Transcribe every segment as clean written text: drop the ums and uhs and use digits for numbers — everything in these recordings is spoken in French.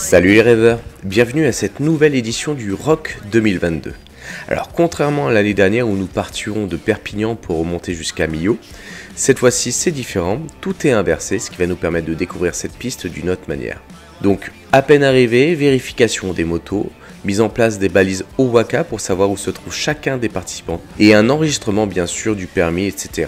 Salut les rêveurs, bienvenue à cette nouvelle édition du Rock 2022. Alors contrairement à l'année dernière où nous partions de Perpignan pour remonter jusqu'à Millau, cette fois-ci c'est différent, tout est inversé, ce qui va nous permettre de découvrir cette piste d'une autre manière. Donc à peine arrivé, vérification des motos, mise en place des balises OWAKA pour savoir où se trouve chacun des participants, et un enregistrement bien sûr du permis, etc.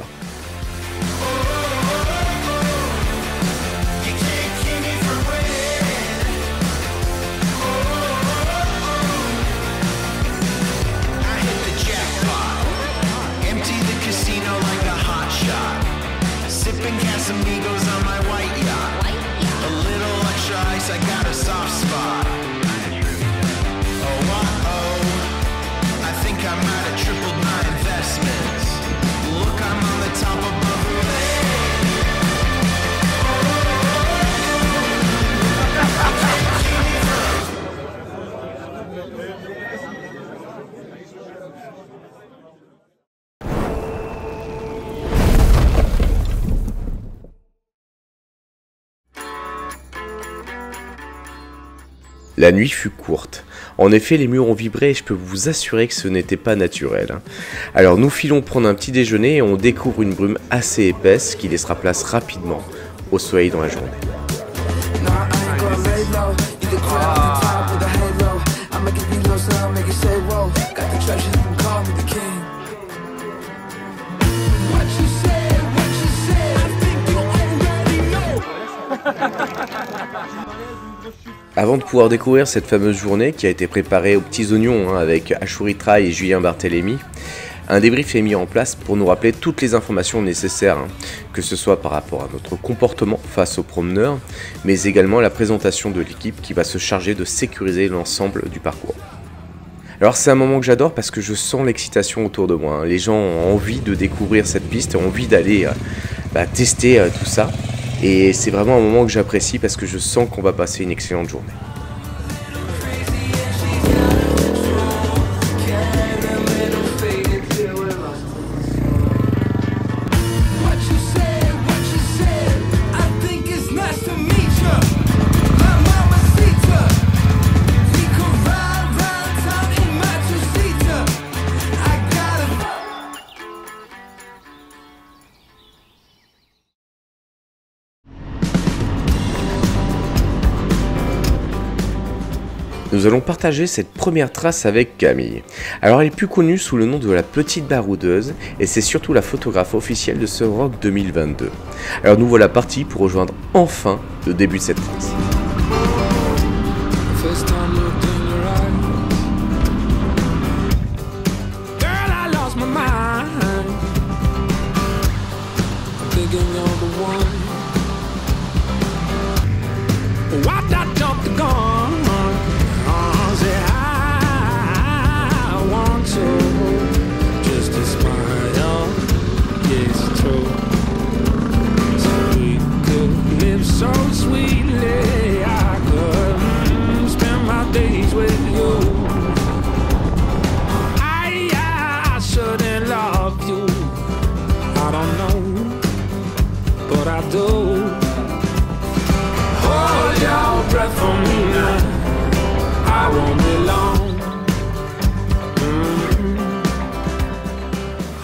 La nuit fut courte. En effet, les murs ont vibré et je peux vous assurer que ce n'était pas naturel. Alors nous filons prendre un petit déjeuner et on découvre une brume assez épaisse qui laissera place rapidement au soleil dans la journée. Avant de pouvoir découvrir cette fameuse journée qui a été préparée aux petits oignons avec Ashuri Trail et Julien Barthélémy, un débrief est mis en place pour nous rappeler toutes les informations nécessaires, que ce soit par rapport à notre comportement face aux promeneurs, mais également la présentation de l'équipe qui va se charger de sécuriser l'ensemble du parcours. Alors c'est un moment que j'adore parce que je sens l'excitation autour de moi. Les gens ont envie de découvrir cette piste, ont envie d'aller tester tout ça. Et c'est vraiment un moment que j'apprécie parce que je sens qu'on va passer une excellente journée. Nous allons partager cette première trace avec Camille. Alors elle est plus connue sous le nom de la Petite Baroudeuse et c'est surtout la photographe officielle de ce Rock 2022. Alors nous voilà partis pour rejoindre enfin le début de cette trace.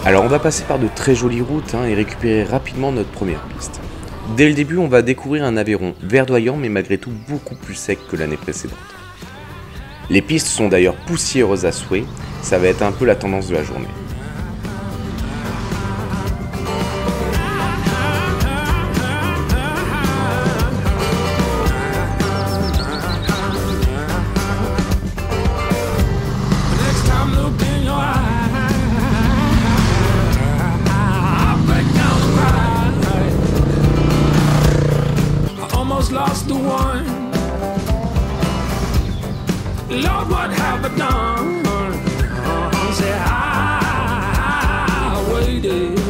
Alors on va passer par de très jolies routes et récupérer rapidement notre première piste. Dès le début on va découvrir un Aveyron verdoyant mais malgré tout beaucoup plus sec que l'année précédente. Les pistes sont d'ailleurs poussiéreuses à souhait, ça va être un peu la tendance de la journée. Lost the one. Lord, what have I done? Say I waited.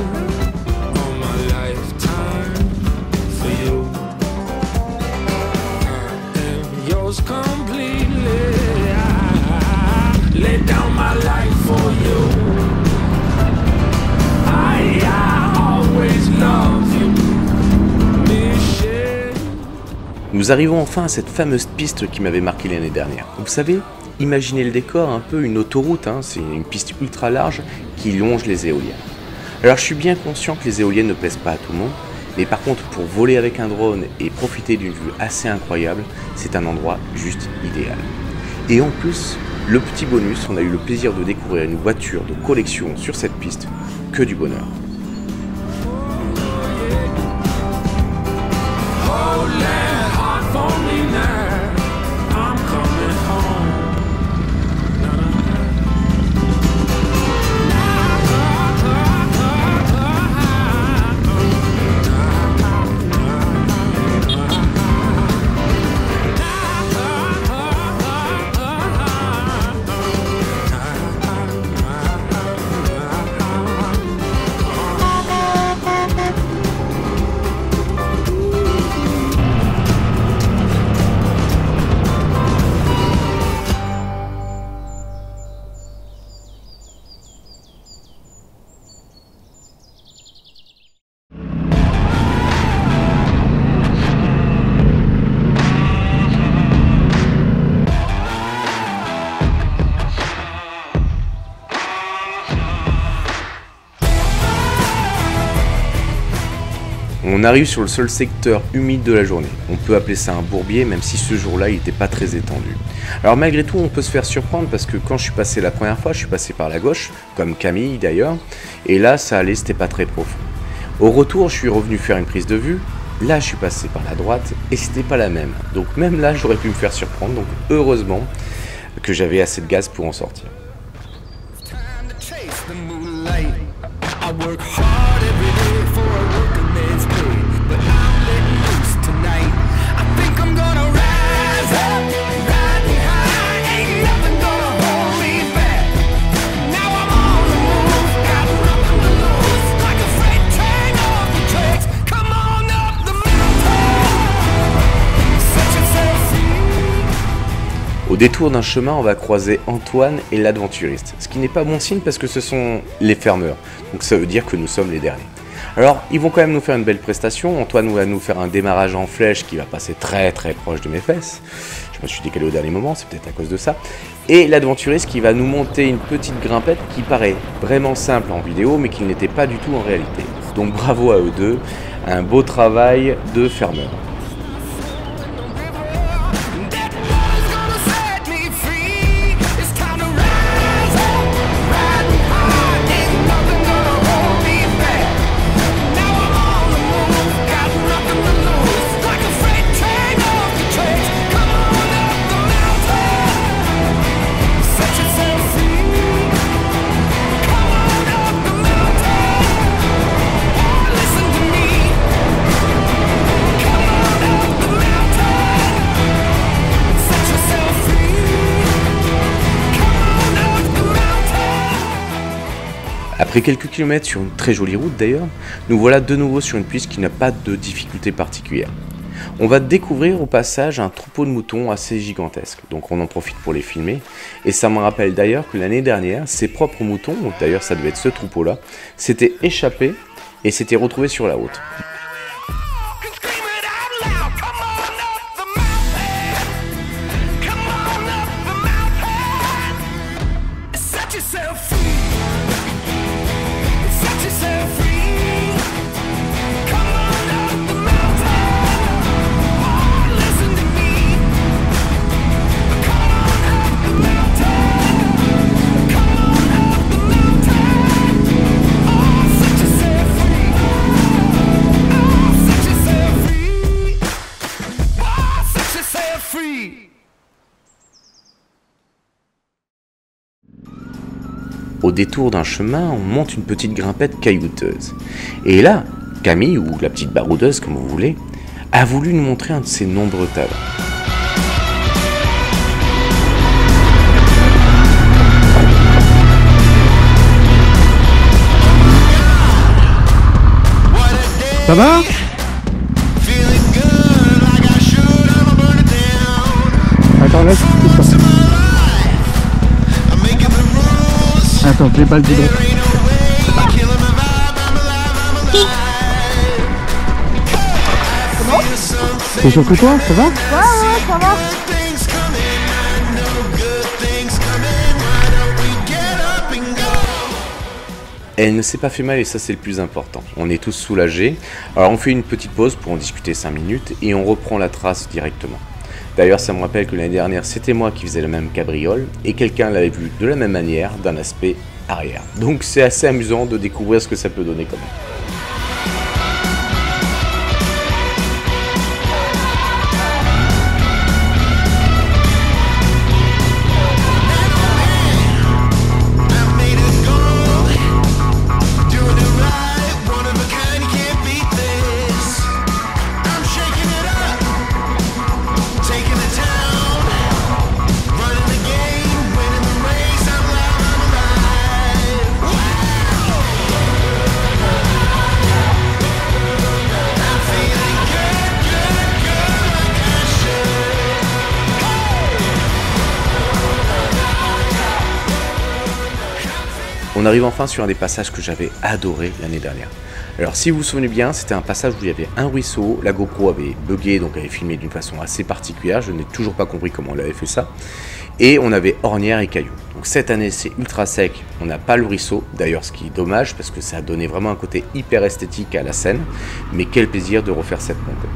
Nous arrivons enfin à cette fameuse piste qui m'avait marqué l'année dernière. Vous savez, imaginez le décor, un peu une autoroute, hein, c'est une piste ultra large qui longe les éoliennes. Alors je suis bien conscient que les éoliennes ne plaisent pas à tout le monde, mais par contre pour voler avec un drone et profiter d'une vue assez incroyable, c'est un endroit juste idéal. Et en plus, le petit bonus, on a eu le plaisir de découvrir une voiture de collection sur cette piste, que du bonheur. On arrive sur le seul secteur humide de la journée. On peut appeler ça un bourbier, même si ce jour-là, il n'était pas très étendu. Alors malgré tout, on peut se faire surprendre parce que quand je suis passé la première fois, je suis passé par la gauche, comme Camille d'ailleurs, et là, ça allait, c'était pas très profond. Au retour, je suis revenu faire une prise de vue. Là, je suis passé par la droite et c'était pas la même. Donc même là, j'aurais pu me faire surprendre. Donc heureusement que j'avais assez de gaz pour en sortir. Au détour d'un chemin, on va croiser Antoine et l'Adventuriste, ce qui n'est pas bon signe parce que ce sont les fermeurs, donc ça veut dire que nous sommes les derniers. Alors, ils vont quand même nous faire une belle prestation. Antoine va nous faire un démarrage en flèche qui va passer très proche de mes fesses. Je me suis décalé au dernier moment, c'est peut-être à cause de ça. Et l'Adventuriste qui va nous monter une petite grimpette qui paraît vraiment simple en vidéo, mais qui n'était pas du tout en réalité. Donc bravo à eux deux, un beau travail de fermeur. Après quelques kilomètres sur une très jolie route d'ailleurs, nous voilà de nouveau sur une piste qui n'a pas de difficulté particulière. On va découvrir au passage un troupeau de moutons assez gigantesque, donc on en profite pour les filmer. Et ça me rappelle d'ailleurs que l'année dernière, ces propres moutons, donc d'ailleurs ça devait être ce troupeau-là, s'étaient échappés et s'étaient retrouvés sur la route. Au détour d'un chemin, on monte une petite grimpette caillouteuse. Et là, Camille, ou la petite baroudeuse comme vous voulez, a voulu nous montrer un de ses nombreux talents. Ça va? Attends, laisse. Attends, j'ai pas le bidon. Comment? C'est chaud que toi, ça va? Ouais, ça va. Elle ne s'est pas fait mal et ça c'est le plus important. On est tous soulagés. Alors on fait une petite pause pour en discuter 5 minutes et on reprend la trace directement. D'ailleurs ça me rappelle que l'année dernière c'était moi qui faisais la même cabriole et quelqu'un l'avait vu de la même manière d'un aspect arrière. Donc c'est assez amusant de découvrir ce que ça peut donner quand même. On arrive enfin sur un des passages que j'avais adoré l'année dernière. Alors si vous vous souvenez bien, c'était un passage où il y avait un ruisseau, la GoPro avait bugué, donc avait filmé d'une façon assez particulière, je n'ai toujours pas compris comment on avait fait ça, et on avait ornières et cailloux. Donc cette année c'est ultra sec, on n'a pas le ruisseau, d'ailleurs ce qui est dommage parce que ça a donné vraiment un côté hyper esthétique à la scène, mais quel plaisir de refaire cette montée.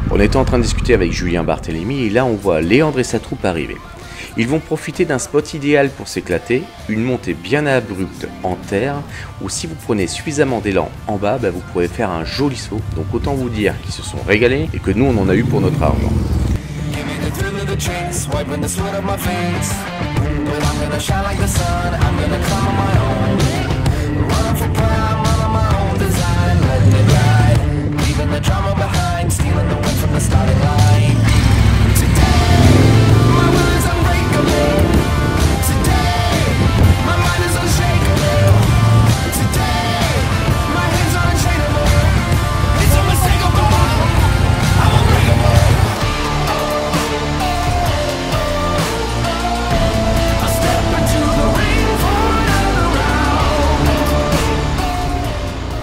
On était en train de discuter avec Julien Barthélémy et là on voit Léandre et sa troupe arriver. Ils vont profiter d'un spot idéal pour s'éclater, une montée bien abrupte en terre, où si vous prenez suffisamment d'élan en bas, vous pourrez faire un joli saut. Donc autant vous dire qu'ils se sont régalés et que nous on en a eu pour notre argent.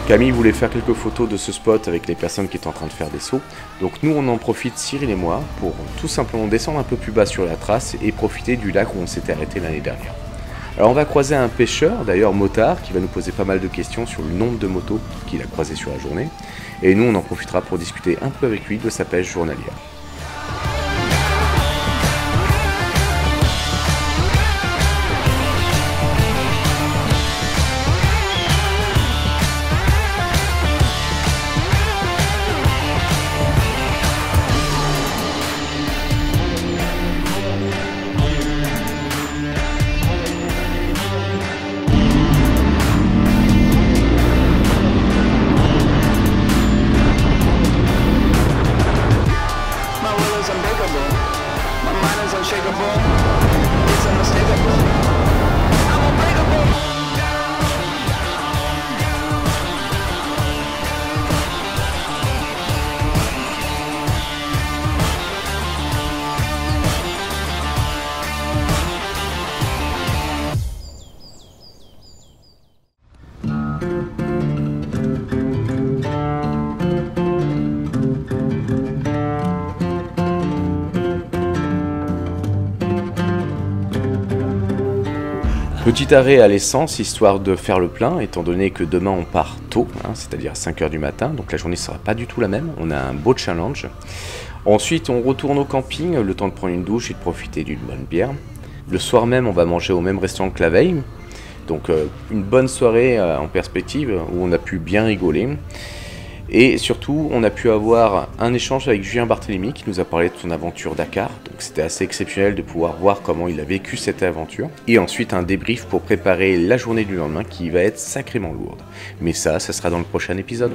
Camille voulait faire quelques photos de ce spot avec les personnes qui étaient en train de faire des sauts. Donc nous on en profite, Cyril et moi, pour tout simplement descendre un peu plus bas sur la trace et profiter du lac où on s'était arrêté l'année dernière. Alors on va croiser un pêcheur, d'ailleurs motard, qui va nous poser pas mal de questions sur le nombre de motos qu'il a croisées sur la journée. Et nous on en profitera pour discuter un peu avec lui de sa pêche journalière. Petit arrêt à l'essence, histoire de faire le plein, étant donné que demain on part tôt, c'est-à-dire à 5 h du matin, donc la journée ne sera pas du tout la même, on a un beau challenge. Ensuite on retourne au camping, le temps de prendre une douche et de profiter d'une bonne bière. Le soir même on va manger au même restaurant que la veille, donc une bonne soirée en perspective où on a pu bien rigoler. Et surtout, on a pu avoir un échange avec Julien Barthélémy qui nous a parlé de son aventure Dakar. Donc c'était assez exceptionnel de pouvoir voir comment il a vécu cette aventure. Et ensuite un débrief pour préparer la journée du lendemain qui va être sacrément lourde. Mais ça sera dans le prochain épisode.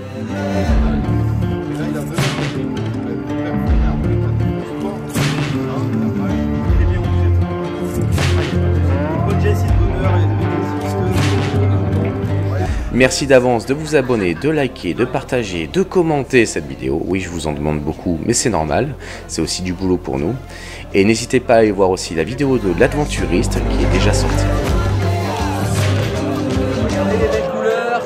Merci d'avance de vous abonner, de liker, de partager, de commenter cette vidéo. Oui, je vous en demande beaucoup, mais c'est normal. C'est aussi du boulot pour nous. Et n'hésitez pas à aller voir aussi la vidéo de l'Adventuriste qui est déjà sortie. Regardez les belles couleurs.